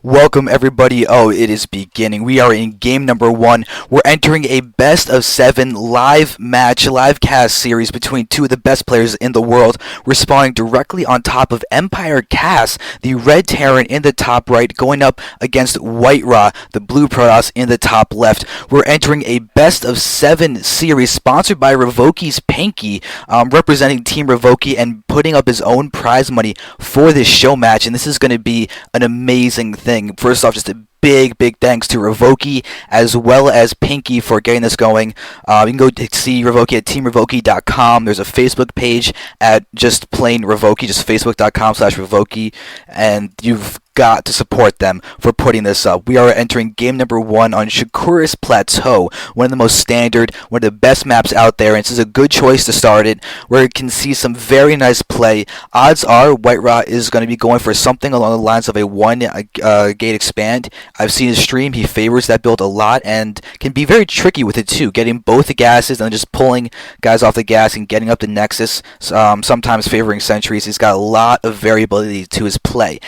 Welcome everybody. Oh, it is beginning. We are in game number 1. We're entering a best of 7 live match, live cast series between two of the best players in the world. We're spawning directly on top of Empire.Kas, the red Terran in the top right, going up against WhiteRa, the blue Protoss in the top left. We're entering a best of 7 series sponsored by Revoki's Pinky, representing Team Revoki and putting up his own prize money for this show match. And this is going to be an amazing thing. First off, just a big thanks to Revoki as well as Pinky for getting this going. You can go see Revoki at teamrevoki.com. There's a Facebook page at just plain Revoki, just facebook.com/Revoki, and you've got to support them for putting this up. We are entering game number 1 on Shakuras Plateau, one of the most standard, one of the best maps out there, and this is a good choice to start it, where you can see some very nice play. Odds are WhiteRa is going to be going for something along the lines of a 1 gate expand. I've seen his stream, he favors that build a lot and can be very tricky with it too, getting both the gases and then just pulling guys off the gas and getting up the Nexus, sometimes favoring sentries. He's got a lot of variability to his play.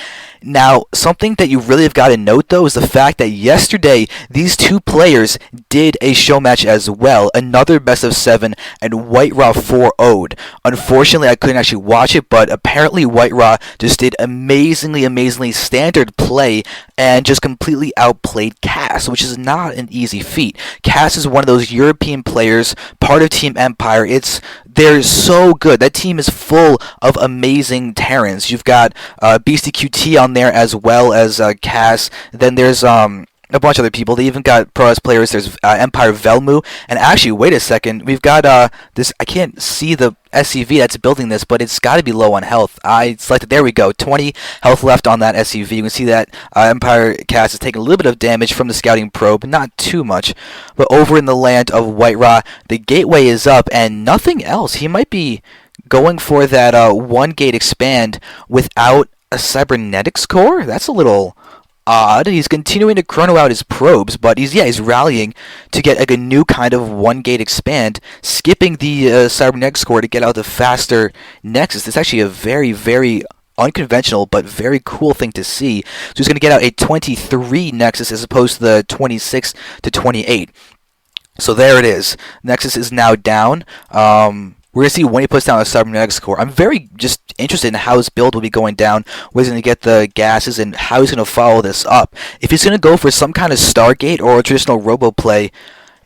Now, something that you really have got to note, though, is the fact that yesterday these two players did a show match as well, another best of 7, and WhiteRa 4-0'd. Unfortunately, I couldn't actually watch it, but apparently WhiteRa just did amazingly standard play and just completely outplayed Kas, which is not an easy feat. Kas is one of those European players, part of Team Empire. They're so good. That team is full of amazing Terrans. You've got Beastie QT on there as well as Kas. Then there's a bunch of other people. They even got Protoss players. There's Empire Velmu. And actually, wait a second. We've got this. I can't see the SCV that's building this, but it's got to be low on health. I selected. There we go. 20 health left on that SCV. You can see that Empire.Kas is taking a little bit of damage from the scouting probe, not too much. But over in the land of WhiteRa, the gateway is up and nothing else. He might be going for that 1 gate expand without a cybernetics core. That's a little odd. He's continuing to chrono out his probes, but he's rallying to get like a new kind of 1 gate expand, skipping the cybernetics core to get out the faster Nexus. It's actually a very unconventional but very cool thing to see. So he's going to get out a 23 Nexus as opposed to the 26 to 28. So there it is. Nexus is now down. We're going to see when he puts down a cybernetics core. I'm very just interested in how his build will be going down, where he's going to get the gases, and how he's going to follow this up. If he's going to go for some kind of Stargate or a traditional robo play,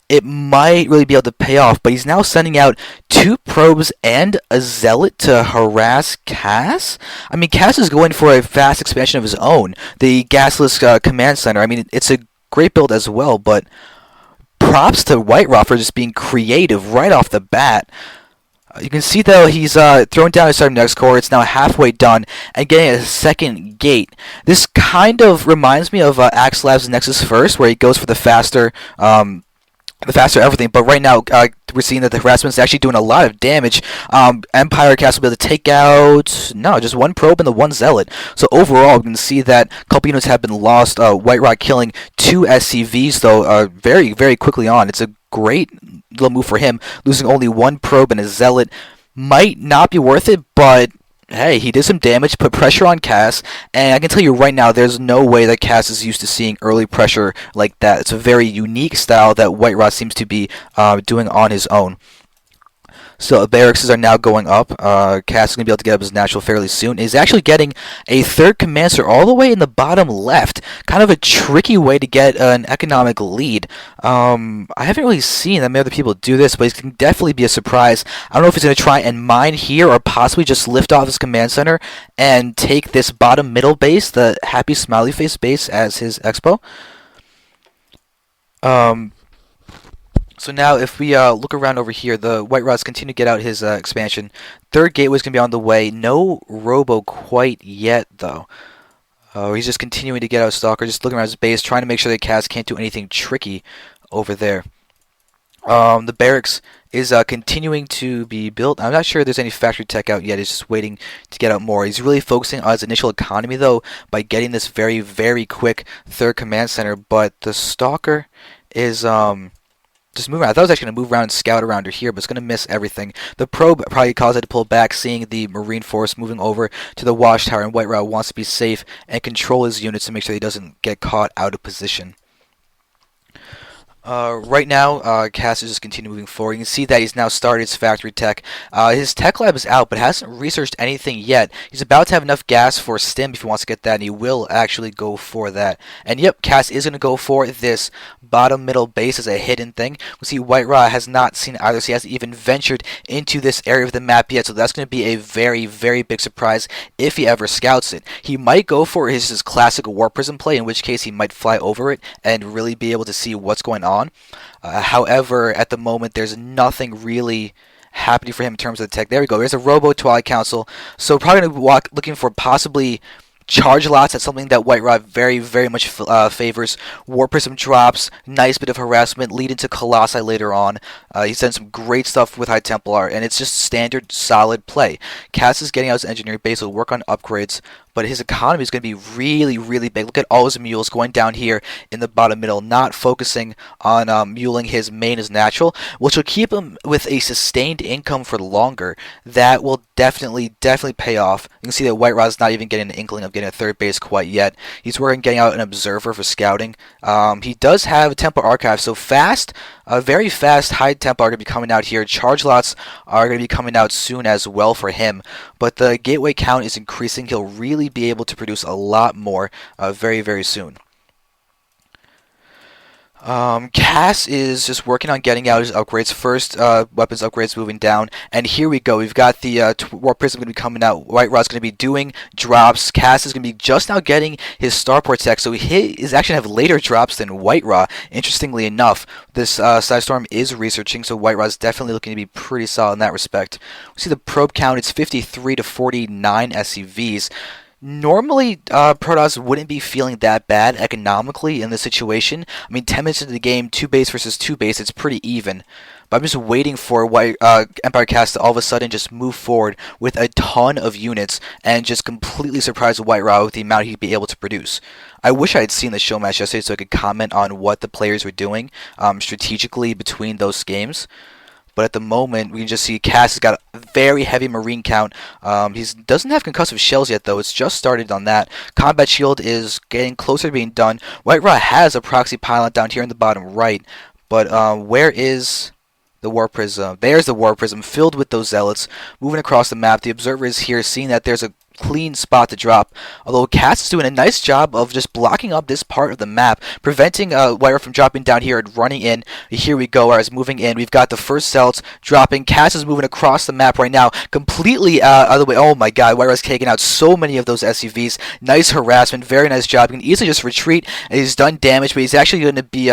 it might really be able to pay off. But he's now sending out 2 probes and a zealot to harass Kas. I mean, Kas is going for a fast expansion of his own. The gasless command center. I mean, it's a great build as well, but props to WhiteRa for just being creative right off the bat. You can see, though, he's thrown down his cybernetics core. It's now halfway done and getting a second gate. This kind of reminds me of Axe Labs' Nexus First, where he goes for the faster everything. But right now, we're seeing that the harassment is actually doing a lot of damage. Empire.Kas will be able to take out, just 1 probe and the 1 zealot. So overall, we can see that a couple units have been lost. WhiteRa killing 2 SCVs, though, very quickly on. It's a great little move for him. Losing only 1 probe and a zealot might not be worth it, but hey, he did some damage, put pressure on Kas, and I can tell you right now, there's no way that Kas is used to seeing early pressure like that. It's a very unique style that WhiteRa seems to be doing on his own. So barracks are now going up. Kas is going to be able to get up his natural fairly soon. He's actually getting a 3rd commander all the way in the bottom left. Kind of a tricky way to get an economic lead. I haven't really seen that many other people do this, but it can definitely be a surprise. I don't know if he's going to try and mine here or possibly just lift off his command center and take this bottom middle base, the happy smiley face base, as his expo. So now, if we look around over here, the WhiteRa's continue to get out his expansion. 3rd gateway is going to be on the way. No robo quite yet, though. He's just continuing to get out Stalker, just looking around his base, trying to make sure that Kas can't do anything tricky over there. The barracks is continuing to be built. I'm not sure there's any factory tech out yet. He's just waiting to get out more. He's really focusing on his initial economy, though, by getting this very quick 3rd command center. But the Stalker is just move around. I thought it was actually going to move around and scout around here, but it's going to miss everything. The probe probably caused it to pull back, seeing the Marine force moving over to the watchtower, and WhiteRa wants to be safe and control his units to make sure he doesn't get caught out of position. Right now, Kas is just continuing moving forward. You can see that he's now started his factory tech. His tech lab is out, but hasn't researched anything yet. He's about to have enough gas for stim if he wants to get that, and he will actually go for that. And yep, Kas is going to go for this bottom middle base as a hidden thing. We see WhiteRa has not seen either, so he hasn't even ventured into this area of the map yet, so that's going to be a very, very big surprise if he ever scouts it. He might go for his classic Warp Prism play, in which case he might fly over it and really be able to see what's going on. However, at the moment, there's nothing really happening for him in terms of the tech. There we go. There's a Robo Twilight Council. So probably going to be looking for possibly charge lots. That's something that WhiteRa very, very much favors. Warp Prism drops, nice bit of harassment, lead into Colossi later on. He's done some great stuff with High Templar, and it's just standard, solid play. Kas is getting out his engineering base, will work on upgrades, but his economy is going to be really, really big. Look at all his mules going down here in the bottom middle, not focusing on muling his main as natural, which will keep him with a sustained income for longer. That will definitely pay off. You can see that WhiteRa is not even getting an inkling of getting a third base quite yet. He's working getting out an observer for scouting. He does have a Templar Archive, so fast, very fast High Templar are going to be coming out here. Charge lots are going to be coming out soon as well for him, but the gateway count is increasing. He'll really be able to produce a lot more very, very soon. Kas is just working on getting out his upgrades. First, weapons upgrades moving down, and here we go. We've got the Warp Prism going to be coming out. WhiteRa's going to be doing drops. Kas is going to be just now getting his Starport tech, so he is actually have later drops than WhiteRa. Interestingly enough, this Storm is researching, so WhiteRa is definitely looking to be pretty solid in that respect. We see the probe count; it's 53 to 49 SCVs. Normally, Protoss wouldn't be feeling that bad economically in this situation. I mean, 10 minutes into the game, 2 base versus 2 base, it's pretty even. But I'm just waiting for Empire.Kas to all of a sudden just move forward with a ton of units and just completely surprise WhiteRa with the amount he'd be able to produce. I wish I had seen the show match yesterday so I could comment on what the players were doing strategically between those games. But at the moment, we can just see Kas has got a very heavy Marine count. He doesn't have concussive shells yet, though. It's just started on that. Combat Shield is getting closer to being done. WhiteRa has a proxy pylon down here in the bottom right. But where is the Warp Prism? There's the Warp Prism filled with those zealots. Moving across the map, the observer is here, seeing that there's a clean spot to drop, although Kas is doing a nice job of just blocking up this part of the map, preventing WhiteRa from dropping down here and running in. Here we go, as moving in, we've got the first zealots dropping. Kas is moving across the map right now, completely out of the way. Oh my god, WhiteRa's taking out so many of those SCVs. Nice harassment, very nice job. He can easily just retreat, and he's done damage, but he's actually going to be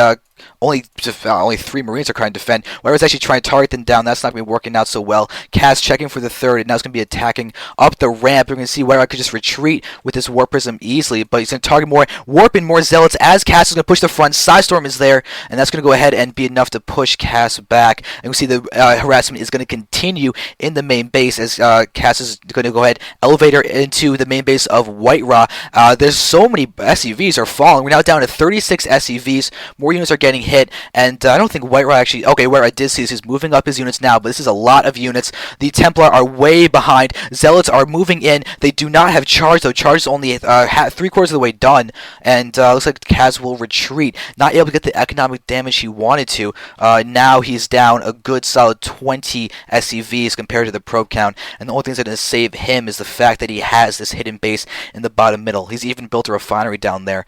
only 3 Marines are trying to defend. WhiteRa's actually trying to target them down. That's not going to be working out so well. Kas checking for the third, and now he's going to be attacking up the ramp. We're going to see WhiteRa could just retreat with this Warp Prism easily, but he's going to target more, warping more zealots as Kas is going to push the front. Storm is there, and that's going to go ahead and be enough to push Kas back. And we see the harassment is going to continue in the main base as Kas is going to go ahead, elevator into the main base of WhiteRa. There's so many SCVs are falling. We're now down to 36 SCVs. More units are getting hit, and I don't think WhiteRa actually... Okay, WhiteRa did see this. He's moving up his units now, but this is a lot of units. The Templar are way behind. Zealots are moving in. They do not have charge, though. Charge is only 3/4 of the way done, and looks like Kas will retreat. Not able to get the economic damage he wanted to. Now he's down a good solid 20 SCVs compared to the probe count, and the only thing that's going to save him is the fact that he has this hidden base in the bottom middle. He's even built a refinery down there.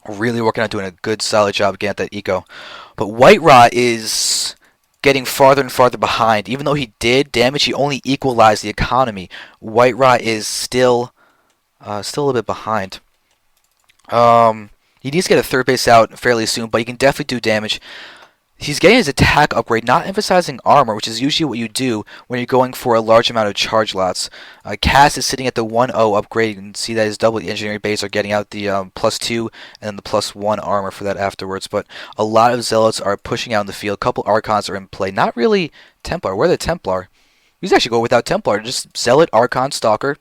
Really working on doing a good solid job getting at that eco. But WhiteRa is getting farther and farther behind. Even though he did damage, he only equalized the economy. WhiteRa is still a little bit behind. He needs to get a third base out fairly soon, but he can definitely do damage. He's getting his attack upgrade, not emphasizing armor, which is usually what you do when you're going for a large amount of charge lots. Kas is sitting at the 1-0 upgrade. You can see that his double engineering base are getting out the +2 and then the +1 armor for that afterwards. But a lot of zealots are pushing out in the field. A couple Archons are in play. Not really Templar. Where are the Templar? You can actually go without Templar. Just Zealot, Archon, Stalker.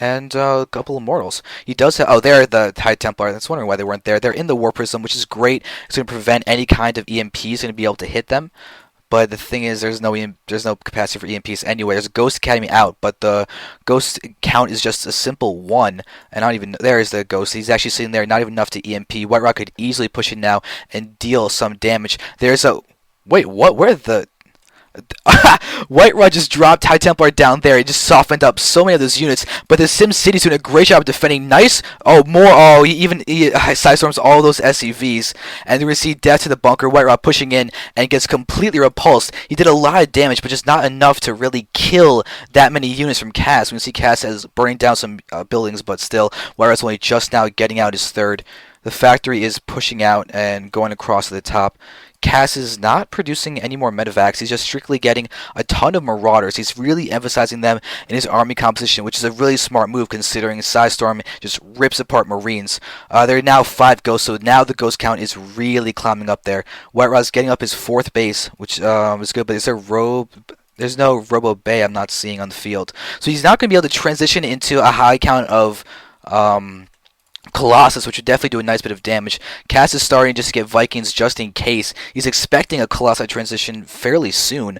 and a couple of mortals. He does have. Oh, they're the High Templar. I was wondering why they weren't there. They're in the War Prism, which is great. It's going to prevent any kind of EMPs going to be able to hit them. But the thing is, there's no capacity for EMPs anyway. There's a Ghost Academy out, but the Ghost count is just a simple 1, and not even there is the Ghost. He's actually sitting there, not even enough to EMP. WhiteRa could easily push in now and deal some damage. There's a wait, what? Where the WhiteRa just dropped High Templar down there. It just softened up so many of those units. But the Sim City's doing a great job of defending. Nice. Oh, more. Oh, he sidestorms all those SCVs. And then we see death to the bunker. WhiteRa pushing in and gets completely repulsed. He did a lot of damage, but just not enough to really kill that many units from Kas. We can see Kas as burning down some buildings, but still, WhiteRa's only just now getting out his third. The factory is pushing out and going across to the top. Kas is not producing any more medevacs. He's just strictly getting a ton of marauders. He's really emphasizing them in his army composition, which is a really smart move considering Psystorm just rips apart Marines. There are now 5 ghosts, so now the ghost count is really climbing up there. WhiteRa's getting up his 4th base, which is good, but there's no Robo Bay I'm not seeing on the field. So he's not going to be able to transition into a high count of Colossus, which would definitely do a nice bit of damage. Kas is starting just to get Vikings just in case. He's expecting a Colossi transition fairly soon,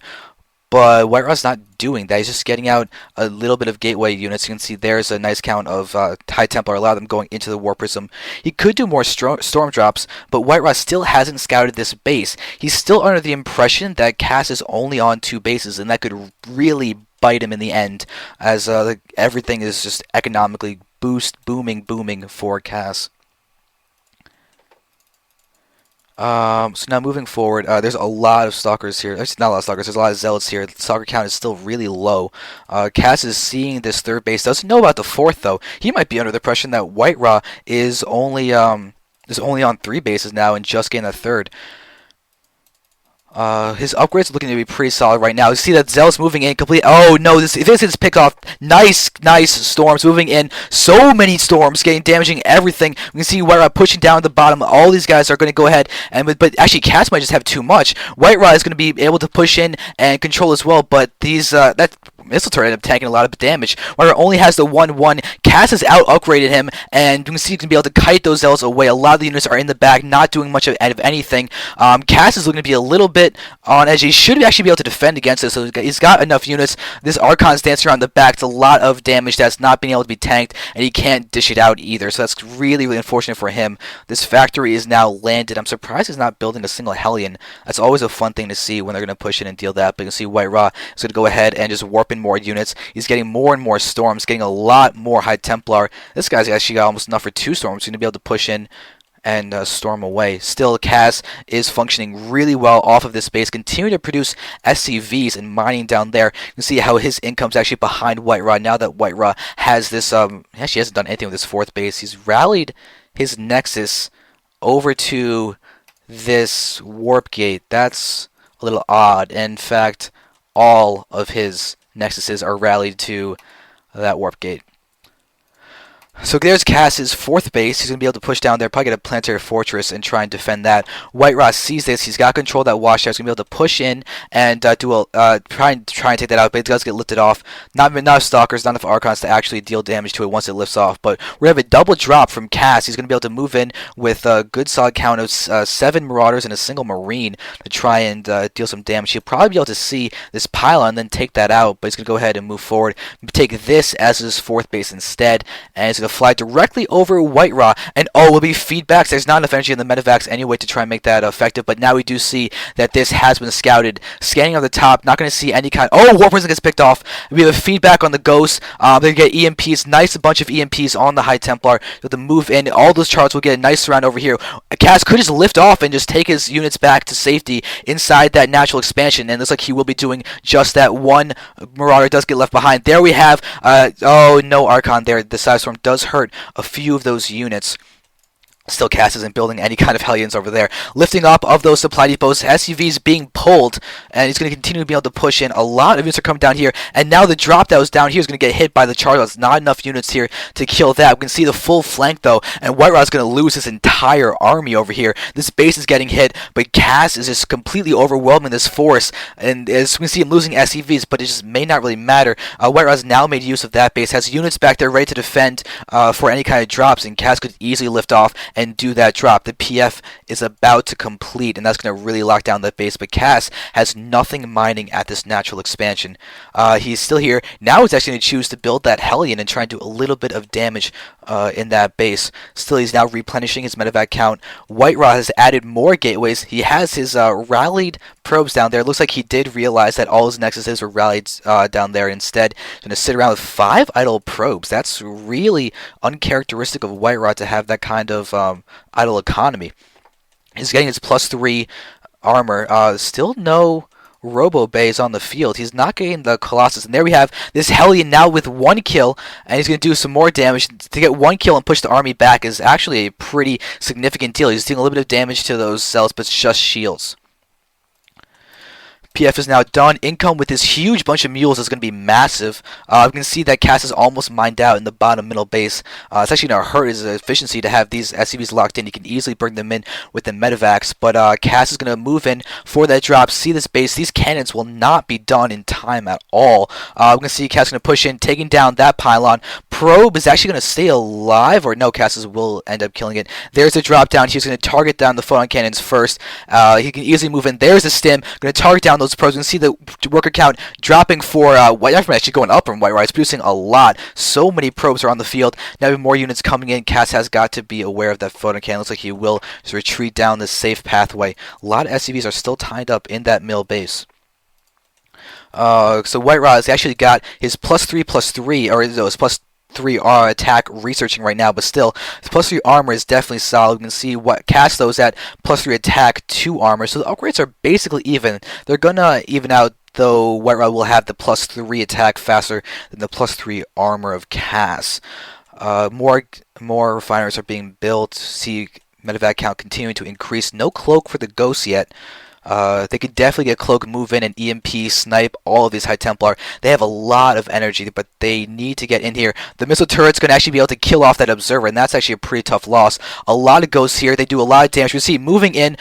but WhiteRa's not doing that. He's just getting out a little bit of gateway units. You can see there's a nice count of High Templar, a lot of them going into the War Prism. He could do more storm drops, but WhiteRa still hasn't scouted this base. He's still under the impression that Kas is only on 2 bases, and that could really bite him in the end, as everything is just economically booming for Kas. So now moving forward, there's a lot of stalkers here. There's not a lot of stalkers. There's a lot of zealots here. The stalker count is still really low. Kas is seeing this 3rd base. Doesn't know about the 4th though. He might be under the impression that WhiteRa is only on 3 bases now and just getting a 3rd. His upgrades are looking to be pretty solid right now. You see that Zealous moving in complete. Oh no, this is picked off. Nice storms moving in. So many storms damaging everything. We can see WhiteRa pushing down at the bottom. All these guys are going to go ahead but actually Kas might just have too much. WhiteRa is going to be able to push in and control as well, but that missile turret ended up tanking a lot of damage. WhiteRa only has the 1-1. Kas has out-upgraded him, and you can see you can be able to kite those zealots away. A lot of the units are in the back, not doing much of anything. Kas is looking to be a little bit on edge. He should actually be able to defend against this, so he's got enough units. This Archon's dancing around the back. It's a lot of damage that's not being able to be tanked, and he can't dish it out either, so that's really, really unfortunate for him. This factory is now landed. I'm surprised he's not building a single Hellion. That's always a fun thing to see when they're going to push in and deal that, but you can see WhiteRa is going to go ahead and just warp in more units. He's getting more and more storms, getting a lot more High Templar. This guy's actually got almost enough for 2 storms. He's going to be able to push in and storm away. Still, Kas is functioning really well off of this base, continuing to produce SCVs and mining down there. You can see how his income's actually behind WhiteRa now that WhiteRa has this, actually hasn't done anything with this 4th base. He's rallied his Nexus over to this Warp Gate. That's a little odd. In fact, all of his Nexuses are rallied to that Warp Gate. So there's Kas's 4th base. He's going to be able to push down there, probably get a planetary fortress and try and defend that. WhiteRa sees this. He's got control of that watchtower. He's going to be able to push in and try and take that out, but it does get lifted off. Not enough stalkers, not enough Archons to actually deal damage to it once it lifts off, but we have a double drop from Kas. He's going to be able to move in with a good solid count of 7 Marauders and a single Marine to try and deal some damage. He'll probably be able to see this pylon and then take that out, but he's going to go ahead and move forward. Take this as his 4th base instead, and he's going to fly directly over WhiteRa, and will be feedbacks. There's not enough energy in the medevacs anyway to try and make that effective, but now we do see that this has been scouted. Scanning on the top, not going to see any kind. War Prison gets picked off. We have a feedback on the Ghost. They get EMPs, nice bunch of EMPs on the High Templar. With the move in, all those charts will get a nice surround over here. Kas could just lift off and just take his units back to safety inside that natural expansion, and it looks like he will be doing just that. One Marauder does get left behind. There we have, no Archon there. The Psystorm does hurt a few of those units. Still, Cass isn't building any kind of Hellions over there. Lifting up of those supply depots, SUVs being pulled, and he's going to continue to be able to push in. A lot of units are coming down here, and now the drop that was down here is going to get hit by the charge. There's not enough units here to kill that. We can see the full flank, though, and WhiteRa is going to lose his entire army over here. This base is getting hit, but Cass is just completely overwhelming this force, and as we can see him losing SUVs, but it just may not really matter. WhiteRa has now made use of that base, has units back there ready to defend for any kind of drops, and Cass could easily lift off and do that drop. The PF is about to complete, and that's going to really lock down that base, but Cass has nothing mining at this natural expansion. He's still here. Now he's actually going to choose to build that Hellion and try and do a little bit of damage in that base. Still, he's now replenishing his medevac count. WhiteRa has added more gateways. He has his rallied probes down there. Looks like he did realize that all his nexuses were rallied down there. Instead, he's going to sit around with 5 idle probes. That's really uncharacteristic of WhiteRa to have that kind of idle economy. He's getting his +3 armor. Still no Robo Bays on the field. He's not getting the Colossus. And there we have this Hellion now with 1 kill, and he's going to do some more damage. To get 1 kill and push the army back is actually a pretty significant deal. He's doing a little bit of damage to those cells, but it's just shields. PF is now done. Income with this huge bunch of mules is going to be massive. We can see that Cass is almost mined out in the bottom middle base. It's actually going to hurt his efficiency to have these SCVs locked in. He can easily bring them in with the medevacs, but Cass is going to move in for that drop. See this base. These cannons will not be done in time at all. We're going to see Cass going to push in, taking down that pylon. Probe is actually going to stay alive, or no, Cass will end up killing it. There's a drop down. He's going to target down the photon cannons first. He can easily move in. There's a stim. Going to target down those probes. You can see the worker count dropping for White. Actually going up from WhiteRa. It's producing a lot. So many probes are on the field. Now we have more units coming in. Cass has got to be aware of that photon cannon. Looks like he will just retreat down this safe pathway. A lot of SCVs are still tied up in that mill base. So WhiteRa has actually got his +3/+3, or his +3 attack researching right now, but still, his +3 armor is definitely solid. We can see what Cass those at +3 attack, 2 armor, so the upgrades are basically even. They're gonna even out, though WhiteRa will have the +3 attack faster than the +3 armor of Cass. More refineries are being built. See medevac count continuing to increase. No cloak for the ghosts yet. They could definitely get cloak, move in, and EMP, snipe all of these High Templar. They have a lot of energy, but they need to get in here. The missile turret's going to actually be able to kill off that observer, and that's actually a pretty tough loss. A lot of ghosts here. They do a lot of damage. We see moving in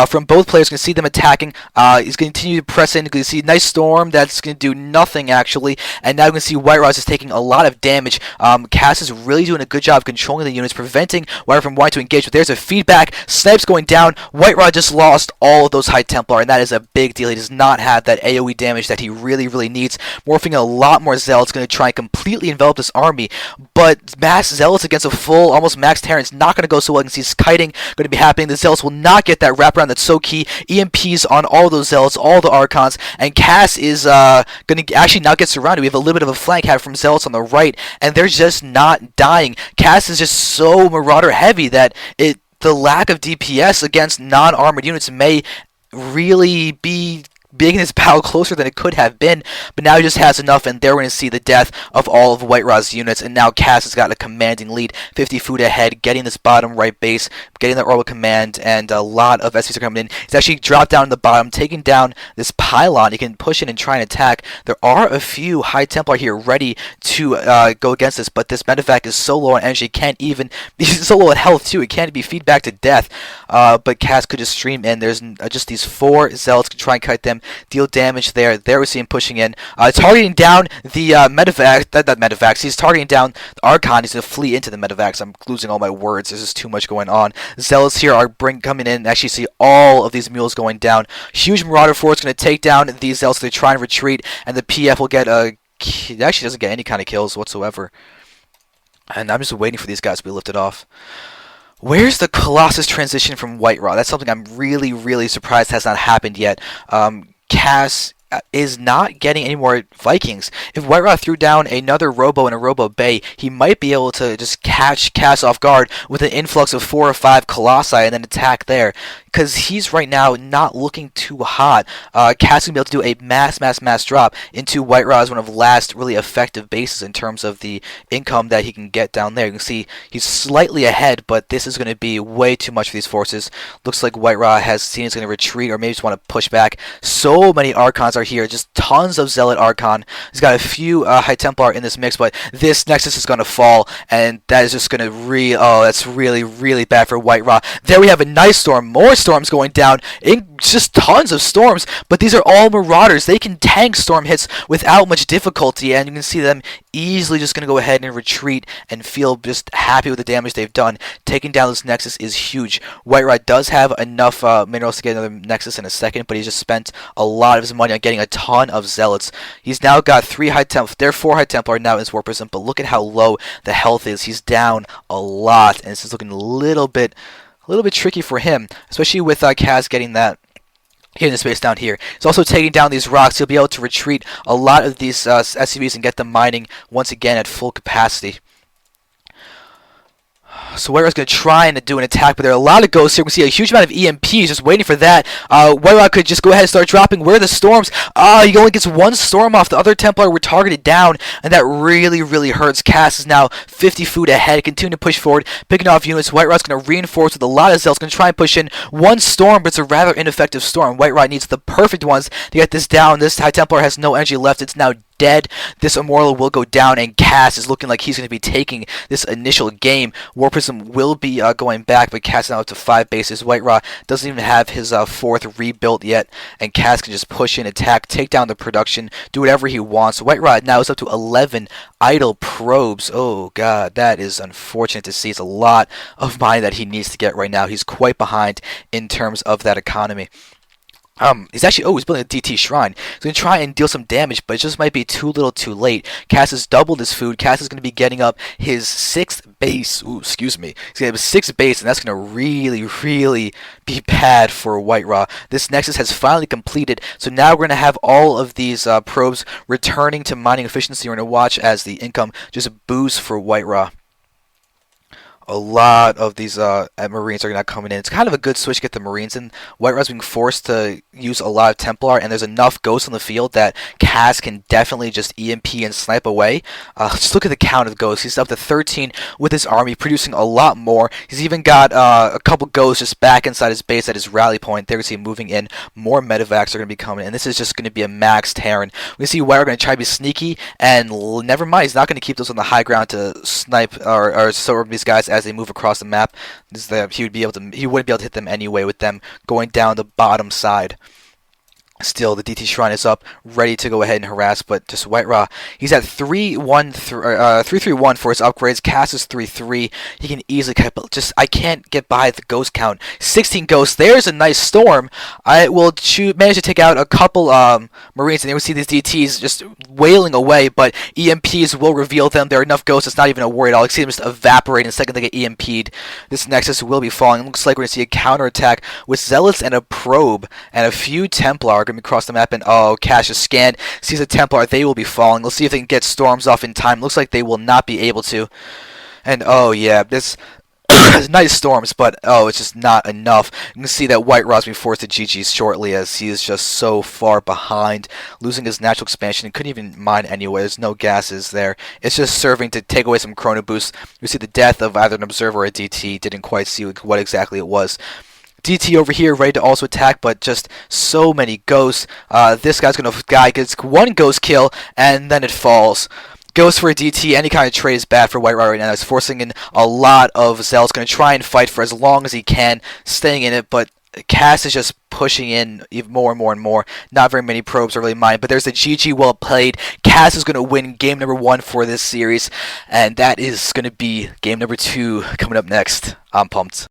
from both players. You can see them attacking. He's going to continue to press in. You can see nice storm. That's going to do nothing, actually. And now you can see WhiteRa is taking a lot of damage. Cass is really doing a good job of controlling the units, preventing WhiteRa from wanting to engage. But there's a feedback. Snipes going down. WhiteRa just lost all of those High Templar, and that is a big deal. He does not have that AoE damage that he really, really needs. Morphing a lot more Zealots, going to try and completely envelop this army, but mass Zealots against a full, almost max Terran is not going to go so well. You can see kiting going to be happening. The Zealots will not get that wraparound that's so key. EMPs on all those Zealots, all the Archons, and Cass is going to actually now get surrounded. We have a little bit of a flank had from Zealots on the right, and they're just not dying. Cass is just so Marauder heavy that the lack of DPS against non-armored units may really be making this battle closer than it could have been, but now he just has enough, and they're going to see the death of all of WhiteRa's units, and now Cass has got a commanding lead, 50 food ahead, getting this bottom right base, getting the orbital command, and a lot of SPs are coming in. He's actually dropped down in the bottom, taking down this pylon. He can push in and try and attack. There are a few High Templar here ready to go against this, but this medevac is so low on energy, can't even, he's so low on health too, it can't be feedback to death, but Cass could just stream in. There's just these 4 Zealots, can try and kite them, deal damage there. There we see him pushing in, targeting down the medevacs. He's targeting down the Archon. He's going to flee into the medevacs. I'm losing all my words. There's just too much going on. Zealots here are coming in and actually see all of these mules going down. Huge Marauder force going to take down these Zealots. They try and retreat, and the PF will get it actually doesn't get any kind of kills whatsoever. And I'm just waiting for these guys to be lifted off. Where's the Colossus transition from WhiteRa? That's something I'm really, really surprised has not happened yet. Cass is not getting any more Vikings. If WhiteRa threw down another Robo in a Robo Bay, he might be able to just catch Cass off guard with an influx of 4 or 5 Colossi and then attack there. because he's right now not looking too hot. Kas gonna be able to do a mass drop into WhiteRa as one of the last really effective bases in terms of the income that he can get down there. You can see he's slightly ahead, but this is going to be way too much for these forces. Looks like WhiteRa has seen he's going to retreat or maybe just want to push back. So many Archons are here, just tons of Zealot Archon. He's got a few High Templar in this mix, but this Nexus is going to fall, and that is just going to that's really bad for WhiteRa. There we have a nice storm, more storms going down, just tons of storms, but these are all Marauders. They can tank storm hits without much difficulty, and you can see them easily just going to go ahead and retreat and feel just happy with the damage they've done. Taking down this Nexus is huge. WhiteRa does have enough minerals to get another Nexus in a second, but he's just spent a lot of his money on getting a ton of Zealots. He's now got 3 High Templar. There are 4 High Templar now in his War Prism, but look at how low the health is. He's down a lot, and this is looking a little bit tricky for him, especially with Kas getting that here in the space down here. He's also taking down these rocks. He'll be able to retreat a lot of these SCVs and get them mining once again at full capacity. So WhiteRa's going to try and do an attack, but there are a lot of ghosts here. We can see a huge amount of EMPs just waiting for that. WhiteRa could just go ahead and start dropping. Where are the storms? He only gets 1 storm off. The other Templar were targeted down, and that really hurts. Kas is now 50 food ahead, continue to push forward, picking off units. WhiteRa's going to reinforce with a lot of Zealots, going to try and push in 1 storm, but it's a rather ineffective storm. WhiteRa needs the perfect ones to get this down. This High Templar has no energy left. It's now dead. This Immortal will go down, and Kas is looking like he's going to be taking this initial game. War Prism will be going back, but Kas is now up to 5 bases. WhiteRa doesn't even have his 4th rebuilt yet, and Kas can just push in, attack, take down the production, do whatever he wants. WhiteRa now is up to 11 idle probes. Oh god, that is unfortunate to see. It's a lot of money that he needs to get right now. He's quite behind in terms of that economy. He's actually, he's building a DT shrine. He's going to try and deal some damage, but it just might be too little too late. Kas has doubled his food. Kas is going to be getting up his 6th base. He's going to have his 6th base, and that's going to really be bad for WhiteRa. This Nexus has finally completed, so now we're going to have all of these probes returning to mining efficiency. We're going to watch as the income just boosts for WhiteRa. A lot of these Marines are not coming in. It's kind of a good switch to get the Marines in. WhiteRa's being forced to use a lot of Templar, and there's enough ghosts on the field that Kas can definitely just EMP and snipe away. Just look at the count of ghosts. He's up to 13 with his army, producing a lot more. He's even got a couple ghosts just back inside his base at his rally point. There you see him moving in. More medevacs are going to be coming, and this is just going to be a max Terran. We see WhiteRa going to try to be sneaky, and never mind, he's not going to keep those on the high ground to snipe or serve these guys as they move across the map. He wouldn't be able to hit them anyway with them going down the bottom side. Still, the DT Shrine is up, ready to go ahead and harass, but just WhiteRa, he's at 3-3-1 for his upgrades. Kas is 3-3. He can easily cut, but I can't get by the ghost count. 16 ghosts. There's a nice storm. I will manage to take out a couple Marines, and you will see these DTs just wailing away, but EMPs will reveal them. There are enough ghosts, it's not even a worry at all. I see them just evaporate in the second they get EMP'd. This Nexus will be falling. It looks like we're going to see a counterattack with Zealots and a probe, and a few Templar are going to be across the map, and Kas is scanned, sees a Templar. They will be falling. Let's see if they can get storms off in time. Looks like they will not be able to. And yeah, this nice storms, but it's just not enough. You can see that WhiteRa's being forced to GG's shortly, as he is just so far behind, losing his natural expansion. He couldn't even mine anyway. There's no gases there. It's just serving to take away some chrono boosts. You see the death of either an observer or a DT. Didn't quite see what exactly it was. DT over here ready to also attack, but just so many ghosts. This guy's gets 1 ghost kill, and then it falls. Ghost for a DT, any kind of trade is bad for WhiteRa right now. He's forcing in a lot of Zealots. Going to try and fight for as long as he can, staying in it, but Kas is just pushing in even more and more. Not very many probes are really mined, but there's a GG well played. Kas is going to win game number 1 for this series, and that is going to be game number 2 coming up next. I'm pumped.